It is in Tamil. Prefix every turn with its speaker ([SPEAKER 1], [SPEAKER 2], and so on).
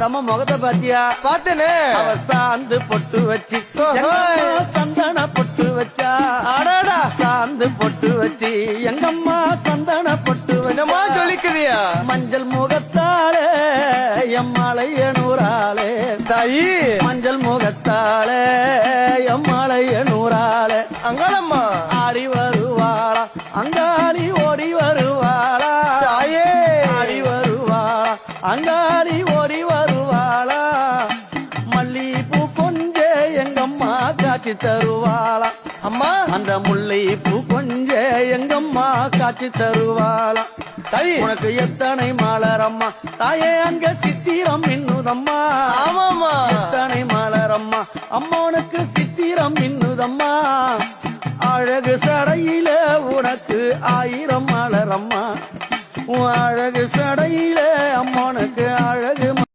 [SPEAKER 1] அந்த அம்மா முகத்தை பாத்தியா?
[SPEAKER 2] பாத்தனே.
[SPEAKER 1] அவ சாந்து பொட்டு வச்சு சந்தன பொட்டு வச்சா.
[SPEAKER 2] அடடா
[SPEAKER 1] சாந்து பொட்டு வச்சு எங்கம்மா சந்தன பொட்டு
[SPEAKER 2] என்னமா
[SPEAKER 1] வச்சா.
[SPEAKER 2] சொல்லிக்குதியா?
[SPEAKER 1] மஞ்சள் முகத்தாலே எம்மாளைய நூறாலே
[SPEAKER 2] தாயி
[SPEAKER 1] மஞ்சள் முகத்தாலே எம்மாளைய நூறாலே
[SPEAKER 2] அங்காளம்மா
[SPEAKER 1] ஆடி வருவாளா அங்காளி ஓடி வருவாளா.
[SPEAKER 2] தாயே
[SPEAKER 1] ஆடி வருவாளா அங்காளி ஓடி வருவாளா. மல்லிப்பூ கொஞ்ச எங்கம்மா காட்சி தருவாளா.
[SPEAKER 2] அம்மா
[SPEAKER 1] அந்த முல்லைப்பூ கொஞ்ச எங்கம்மா காட்சி தருவாளா.
[SPEAKER 2] தாயி
[SPEAKER 1] உனக்கு எத்தனை மலரம்மா தாயே அங்க சித்திரம் இன்னுதம்மா.
[SPEAKER 2] ஆமாமா
[SPEAKER 1] எத்தனை மலரம்மா அம்மா உனக்கு சித்திரம் இன்னுதம்மா. அழகு சடையில உனக்கு 1000 மலரம்மா. உன் அழகு சடையில அம்மானுக்கு